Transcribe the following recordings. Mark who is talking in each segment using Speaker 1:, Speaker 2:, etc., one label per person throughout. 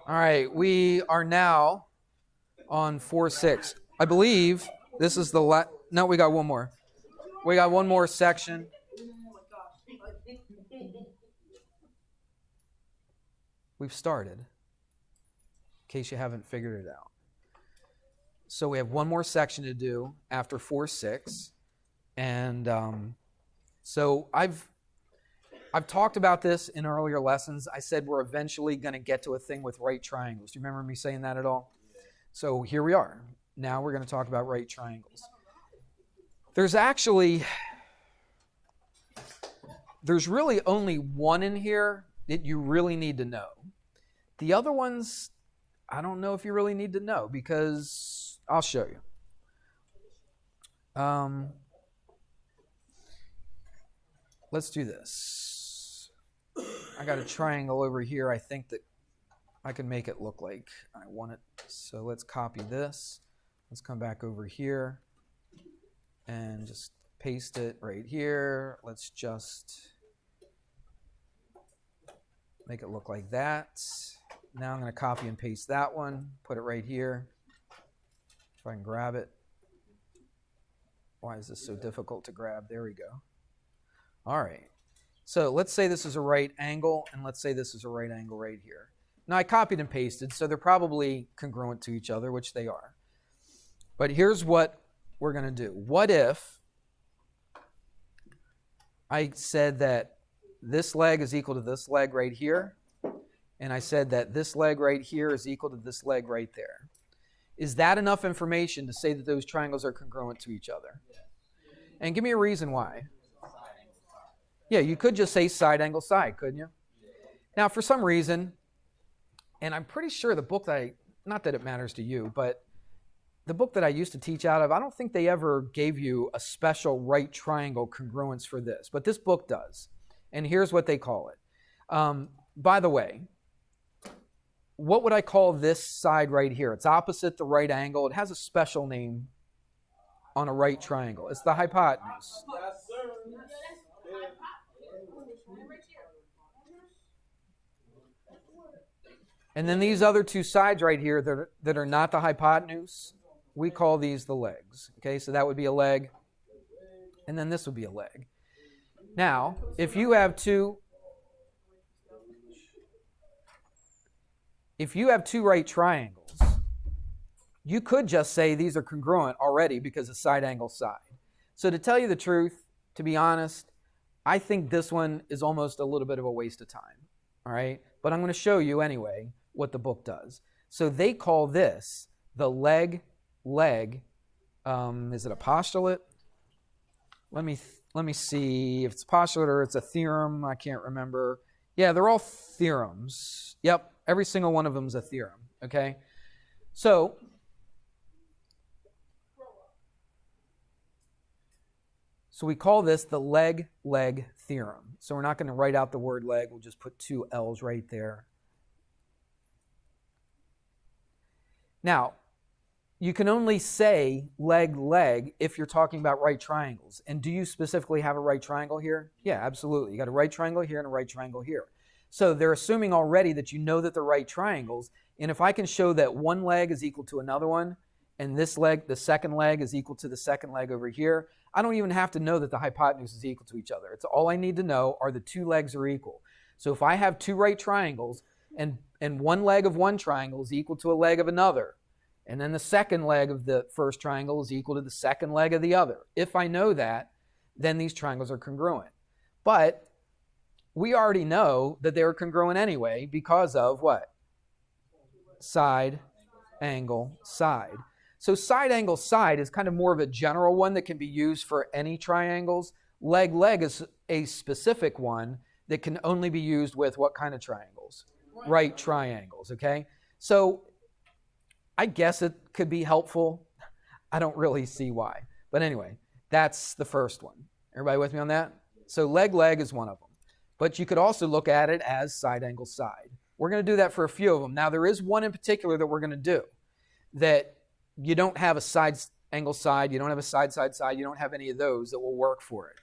Speaker 1: All right, we are now on 4-6. I believe this is the no, we got one more. We got one more section. We've started, in case you haven't figured it out. So we have one more section to do after 4-6. And so I've talked about this in earlier lessons. I said we're eventually going to get to a thing with right triangles. Do you remember me saying that at all? So here we are. Now we're going to talk about right triangles. There's really only one in here that you really need to know. The other ones, I don't know if you really need to know, because I'll show you. Let's do this. I got a triangle over here. I think that I can make it look like I want it. So let's copy this. Let's come back over here and just paste it right here. Let's just make it look like that. Now I'm going to copy and paste that one, put it right here. If I can grab it. Why is this so difficult to grab? There we go. All right. So let's say this is a right angle, and let's say this is a right angle right here. Now I copied and pasted, so they're probably congruent to each other, which they are. But here's what we're going to do. What if I said that this leg is equal to this leg right here, and I said that this leg right here is equal to this leg right there? Is that enough information to say that those triangles are congruent to each other? And give me a reason why. Yeah, you could just say side angle side, couldn't you? Now, for some reason, and I'm pretty sure the book that not that it matters to you, but the book that I used to teach out of, I don't think they ever gave you a special right triangle congruence for this, but this book does. And here's what they call it. By the way, what would I call this side right here? It's opposite the right angle. It has a special name on a right triangle. It's the hypotenuse.
Speaker 2: Yes, sir.
Speaker 1: And then these other two sides right here that are not the hypotenuse, we call these the legs. Okay, so that would be a leg, and then this would be a leg. Now, if you have two right triangles, you could just say these are congruent already because of side angle side. So to tell you the truth, to be honest, I think this one is almost a little bit of a waste of time. All right, but I'm going to show you anyway what the book does. So they call this the leg. Is it a postulate? Let me see if it's a postulate or it's a theorem. I can't remember. Yeah, they're all theorems. Yep, every single one of them is a theorem. Okay, so we call this the leg theorem. So we're not going to write out the word leg. We'll just put two L's right there. Now, you can only say leg if you're talking about right triangles. And do you specifically have a right triangle here? Yeah, absolutely. You got a right triangle here and a right triangle here. So they're assuming already that you know that they're right triangles. And if I can show that one leg is equal to another one, and this leg, the second leg, is equal to the second leg over here, I don't even have to know that the hypotenuse is equal to each other. It's all I need to know are the two legs are equal. So if I have two right triangles, and one leg of one triangle is equal to a leg of another, and then the second leg of the first triangle is equal to the second leg of the other. If I know that, then these triangles are congruent. But we already know that they're congruent anyway because of what? Side, angle, side. So side, angle, side is kind of more of a general one that can be used for any triangles. Leg is a specific one that can only be used with what kind of triangles? Right triangles, okay? So I guess it could be helpful. I don't really see why. But anyway, that's the first one. Everybody with me on that? So leg is one of them. But you could also look at it as side, angle, side. We're going to do that for a few of them. Now, there is one in particular that we're going to do that you don't have a side, angle, side. You don't have a side, side, side. You don't have any of those that will work for it.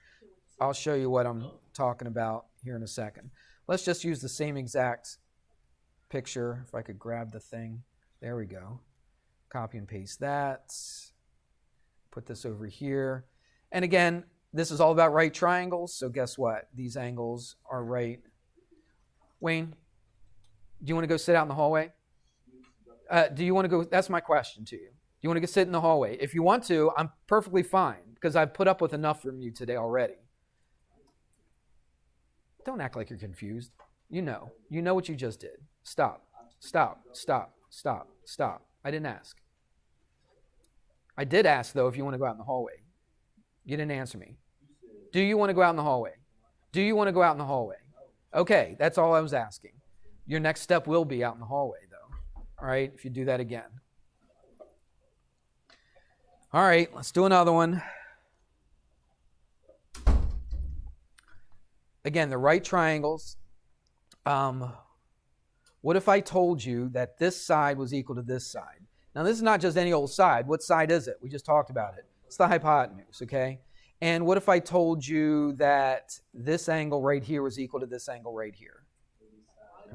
Speaker 1: I'll show you what I'm talking about here in a second. Let's just use the same exact picture. If I could grab the thing. There we go. Copy and paste that. Put this over here. And again, this is all about right triangles. So guess what? These angles are right. Wayne, do you want to go sit out in the hallway? Do you want to go? That's my question to you. Do you want to go sit in the hallway? If you want to, I'm perfectly fine because I've put up with enough from you today already. Don't act like you're confused. You know what you just did. Stop. I didn't ask. I did ask, though, if you want to go out in the hallway. You didn't answer me. Do you want to go out in the hallway? Do you want to go out in the hallway? Okay, that's all I was asking. Your next step will be out in the hallway, though. All right, if you do that again. All right, let's do another one. Again, the right triangles. What if I told you that this side was equal to this side? Now, this is not just any old side. What side is it? We just talked about it. It's the hypotenuse, okay? And what if I told you that this angle right here was equal to this angle right here?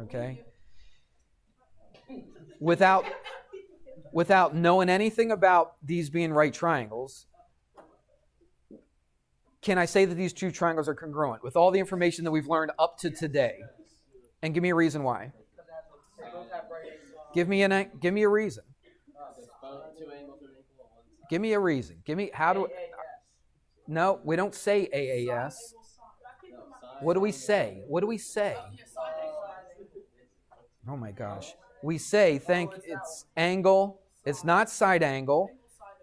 Speaker 1: Okay? Without knowing anything about these being right triangles, can I say that these two triangles are congruent with all the information that we've learned up to today? And give me a reason why. Give me a reason. Give me a reason. No, we don't say AAS. What do we say? Oh my gosh. We say, it's angle. It's not side angle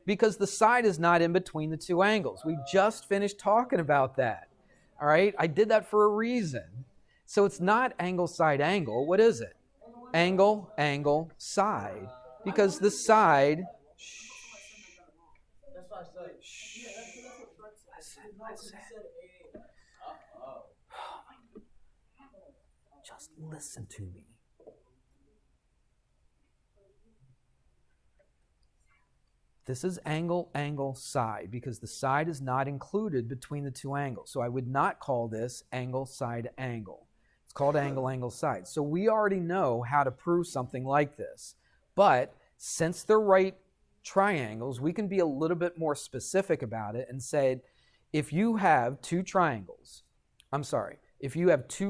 Speaker 1: because the side is not in between the two angles. We just finished talking about that. All right? I did that for a reason. So it's not angle, side, angle. What is it? Angle, side. Because the side... Listen. Just listen to me. This is angle, side, because the side is not included between the two angles. So I would not call this angle, side, angle. It's called angle, side. So we already know how to prove something like this. But since they're right triangles, we can be a little bit more specific about it and say, if you have two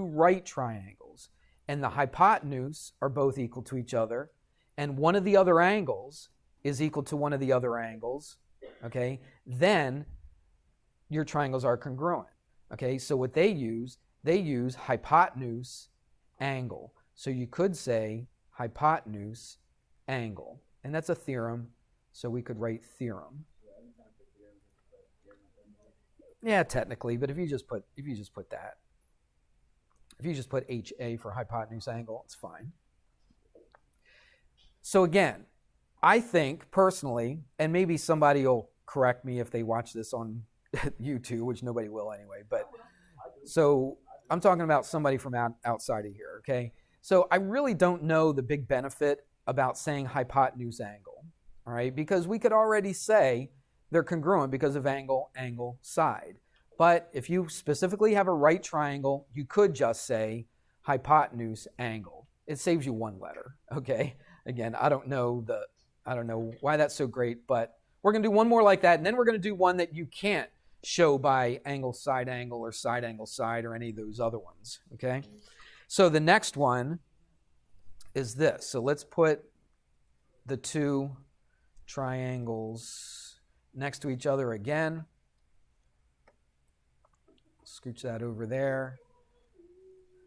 Speaker 1: right triangles, and the hypotenuse are both equal to each other, and one of the other angles is equal to one of the other angles, okay, then your triangles are congruent. Okay, so what they use hypotenuse angle. So you could say hypotenuse angle. And that's a theorem, so we could write theorem. Yeah, technically, but if you just put that. If you just put HA for hypotenuse angle, it's fine. So again, I think personally, and maybe somebody will correct me if they watch this on YouTube, which nobody will anyway, but so I'm talking about somebody from outside of here, okay? So I really don't know the big benefit about saying hypotenuse angle, all right? Because we could already say they're congruent because of angle, side. But if you specifically have a right triangle, you could just say hypotenuse angle. It saves you one letter, okay? Again, I don't know why that's so great, but we're going to do one more like that, and then we're going to do one that you can't show by angle, side, or side, angle, side, or any of those other ones, okay? So the next one is this. So let's put the two triangles next to each other again. Scooch that over there.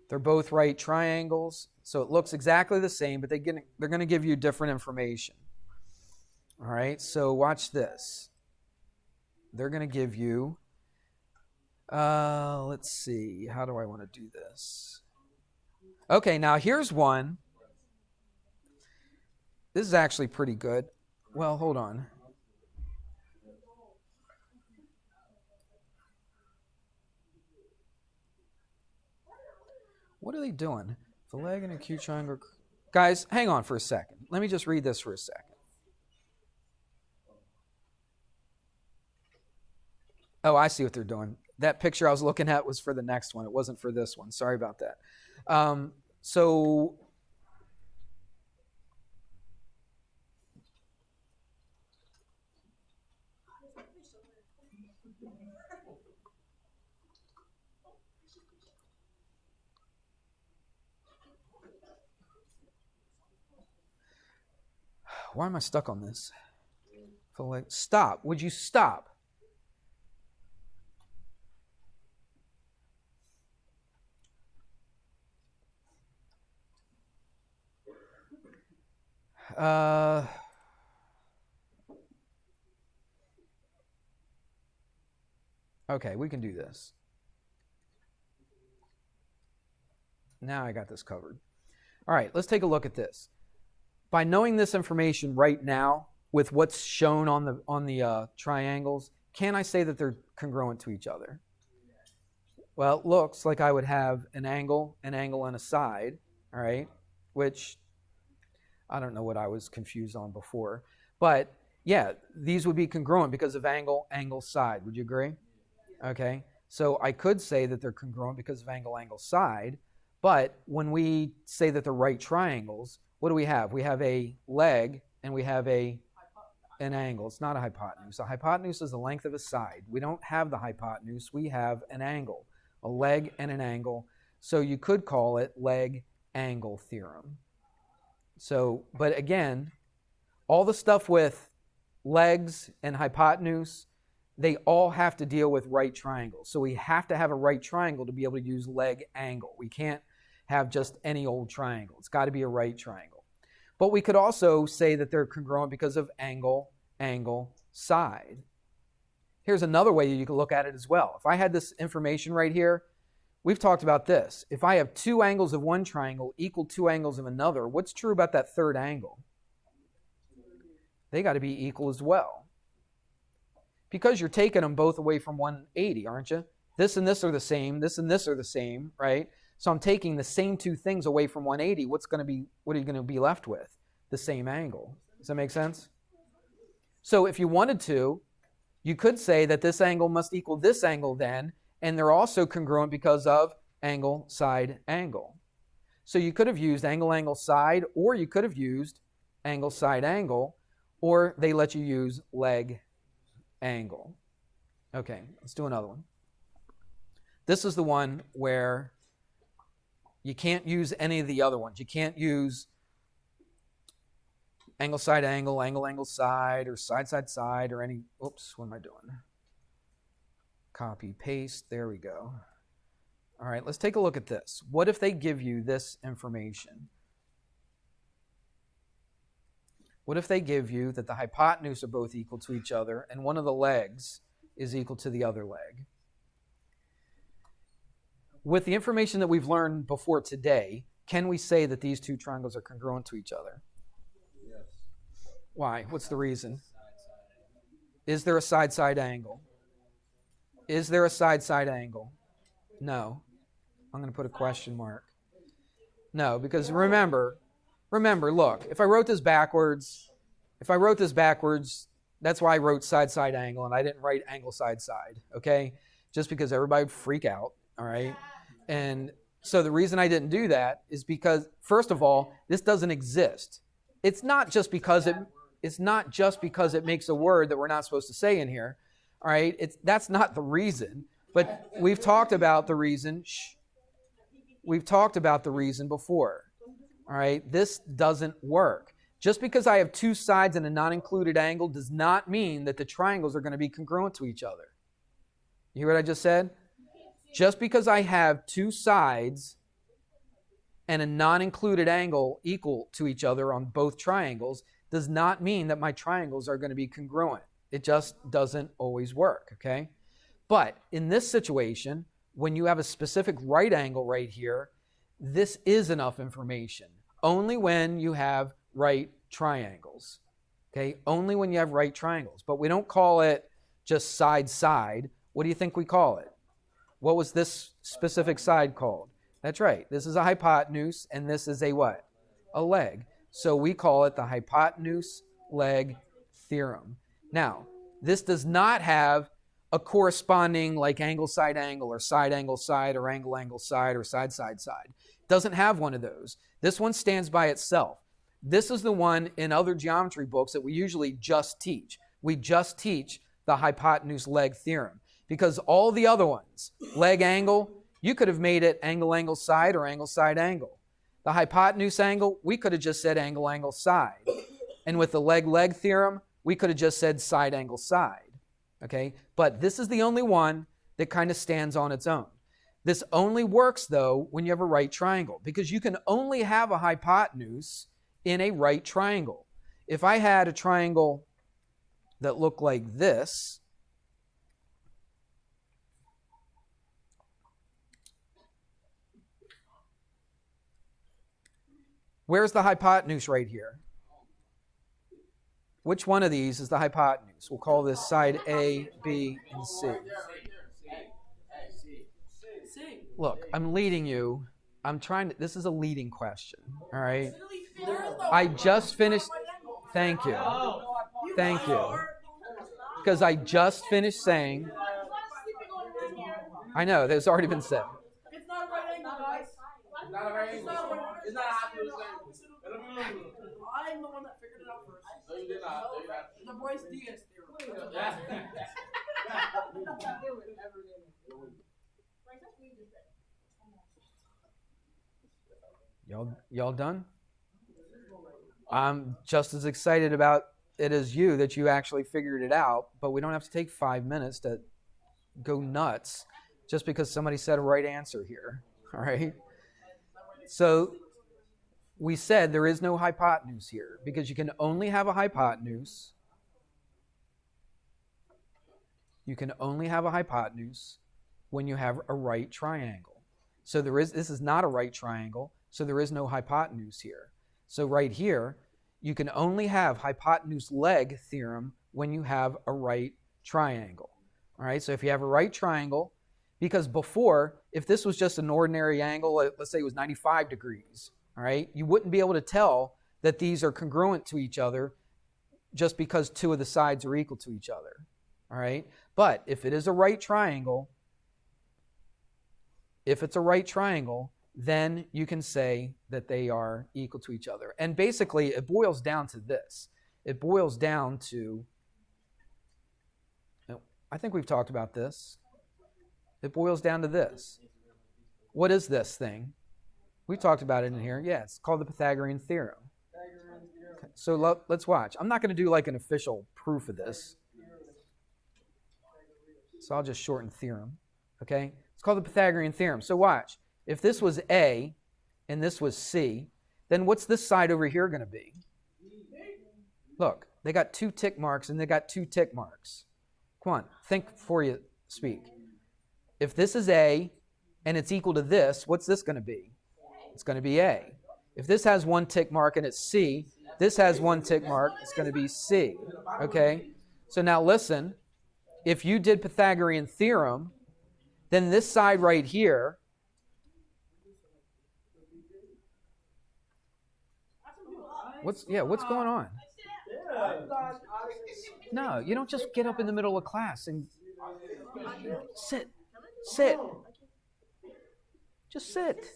Speaker 1: They're both right triangles, so it looks exactly the same, but they're going to give you different information. All right, so watch this. They're going to give you, let's see, how do I want to do this? Okay, now here's one. This is actually pretty good. Well, hold on. What are they doing? The leg and acute triangle. Guys, hang on for a second. Let me just read this for a second. Oh, I see what they're doing. That picture I was looking at was for the next one. It wasn't for this one. Sorry about that. So Why am I stuck on this? Feel like, stop. Would you stop? Okay, we can do this. Now I got this covered. All right, let's take a look at this. By knowing this information right now with what's shown on the triangles, can I say that they're congruent to each other? Well, it looks like I would have an angle, and a side, all right, which I don't know what I was confused on before. But yeah, these would be congruent because of angle, side. Would you agree? Okay, so I could say that they're congruent because of angle, side. But when we say that they're right triangles, what do we have? We have a leg and we have an angle. It's not a hypotenuse. A hypotenuse is the length of a side. We don't have the hypotenuse. We have an angle, a leg and an angle. So you could call it leg-angle theorem. So, but again, all the stuff with legs and hypotenuse, they all have to deal with right triangles. So we have to have a right triangle to be able to use leg-angle. We can't have just any old triangle. It's got to be a right triangle. But we could also say that they're congruent because of angle, side. Here's another way you can look at it as well. If I had this information right here, we've talked about this. If I have two angles of one triangle equal two angles of another, what's true about that third angle? They got to be equal as well. Because you're taking them both away from 180, aren't you? This and this are the same. This and this are the same, right? So I'm taking the same two things away from 180. What are you going to be left with? The same angle. Does that make sense? So if you wanted to, you could say that this angle must equal this angle then, and they're also congruent because of angle, side, angle. So you could have used angle, side, or you could have used angle, side, angle, or they let you use leg, angle. Okay, let's do another one. This is the one where you can't use any of the other ones. You can't use angle, side, angle, side, or side, side, or any, oops, what am I doing? Copy, paste, there we go. All right, let's take a look at this. What if they give you this information? What if they give you that the hypotenuse are both equal to each other and one of the legs is equal to the other leg? With the information that we've learned before today, can we say that these two triangles are congruent to each other?
Speaker 2: Yes.
Speaker 1: Why? What's the reason? Is there a side-side angle? Is there a side-side angle? No. I'm going to put a question mark. No, because remember, look, if I wrote this backwards, that's why I wrote side-side angle and I didn't write angle side-side, okay? Just because everybody would freak out, all right? And so the reason I didn't do that is because, first of all, this doesn't exist. It's not just because it makes a word that we're not supposed to say in here, all right? That's not the reason, but we've talked about the reason. We've talked about the reason before. All right, this doesn't work. Just because I have two sides and a non-included angle does not mean that the triangles are going to be congruent to each other. You hear what I just said? Just because I have two sides and a non-included angle equal to each other on both triangles does not mean that my triangles are going to be congruent. It just doesn't always work, okay? But in this situation, when you have a specific right angle right here, this is enough information. Only when you have right triangles. Okay? Only when you have right triangles. But we don't call it just side. What do you think we call it? What was this specific side called? That's right. This is a hypotenuse and this is a what? A leg. So we call it the hypotenuse leg theorem. Now, this does not have a corresponding like angle side or side angle or angle side or side side. Doesn't have one of those. This one stands by itself. This is the one in other geometry books that we usually just teach. We just teach the hypotenuse leg theorem because all the other ones, leg angle, you could have made it angle side or angle side angle. The hypotenuse angle, we could have just said angle side. And with the leg-leg theorem, we could have just said side angle side. Okay? But this is the only one that kind of stands on its own. This only works, though, when you have a right triangle, because you can only have a hypotenuse in a right triangle. If I had a triangle that looked like this, where's the hypotenuse right here? Which one of these is the hypotenuse? We'll call this side A, B, and C. Look, I'm leading you. This is a leading question, all right? I just finished, thank you. Thank you. Because I just finished saying, I know, that's already been said.
Speaker 2: It's not a right angle, guys. It's not a right angle. It's not a hypotenuse. I'm the one that figured it out first. No, you did not. The Bryce Diaz theorem.
Speaker 1: Y'all done? I'm just as excited about it as you that you actually figured it out, but we don't have to take 5 minutes to go nuts just because somebody said a right answer here. All right? So we said there is no hypotenuse here because you can only have a hypotenuse. You can only have a hypotenuse when you have a right triangle. So this is not a right triangle, so there is no hypotenuse here. So right here, you can only have hypotenuse leg theorem when you have a right triangle. All right, so if you have a right triangle, because before, if this was just an ordinary angle, let's say it was 95 degrees, all right, you wouldn't be able to tell that these are congruent to each other just because two of the sides are equal to each other, all right? But if it is a right triangle, then you can say that they are equal to each other. And basically, it boils down to this. It boils down to, I think we've talked about this. It boils down to this. What is this thing? We talked about it in here. Yeah, it's called the Pythagorean theorem. Okay, so let's watch. I'm not going to do like an official proof of this. So I'll just shorten theorem. Okay? It's called the Pythagorean theorem. So watch. If this was A and this was C, then what's this side over here going to be? Look, they got 2 tick marks and they got 2 tick marks. Come on, think before you speak. If this is A and it's equal to this, what's this going to be? It's going to be A. If this has 1 tick mark and it's C, this has 1 tick mark, it's going to be C. Okay? So now listen, if you did Pythagorean theorem, then this side right here, what's going on? No, you don't just get up in the middle of class and sit. Just sit.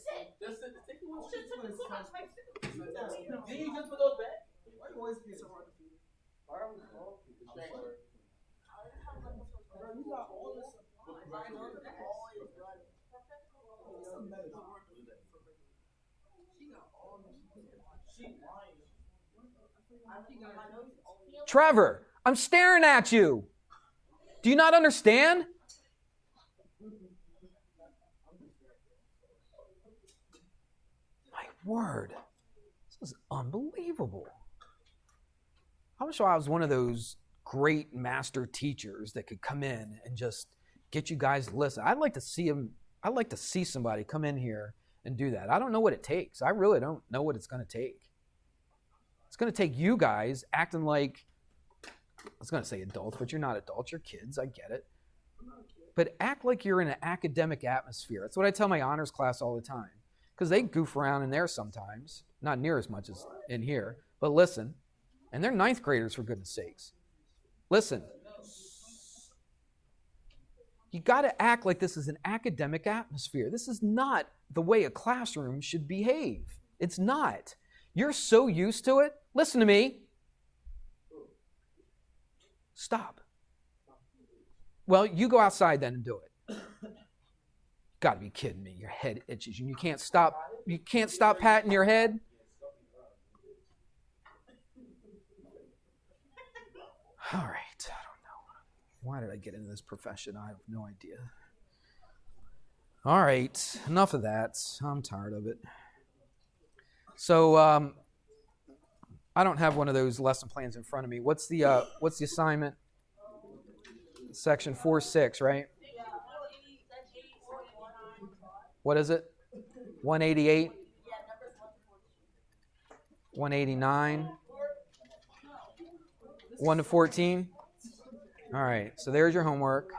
Speaker 1: Trevor, I'm staring at you. Do you not understand? My word. This is unbelievable. I wish I was one of those great master teachers that could come in and just get you guys to listen. I'd like to see somebody come in here and do that. I don't know what it takes. I really don't know what it's going to take. It's going to take you guys acting like, I was going to say adults, but you're not adults. You're kids. I get it. But act like you're in an academic atmosphere. That's what I tell my honors class all the time. Because they goof around in there sometimes. Not near as much as in here. But listen. And they're 9th graders, for goodness sakes. Listen. You got to act like this is an academic atmosphere. This is not the way a classroom should behave. It's not. You're so used to it. Listen to me. Stop. Well, you go outside then and do it. Got to be kidding me. Your head itches and you can't stop. You can't stop patting your head. All right. I don't know. Why did I get into this profession? I have no idea. All right. Enough of that. I'm tired of it. So I don't have one of those lesson plans in front of me. What's the assignment? Section 4.6, right? What is it? 188? 189? 1 to 14? All right, so there's your homework.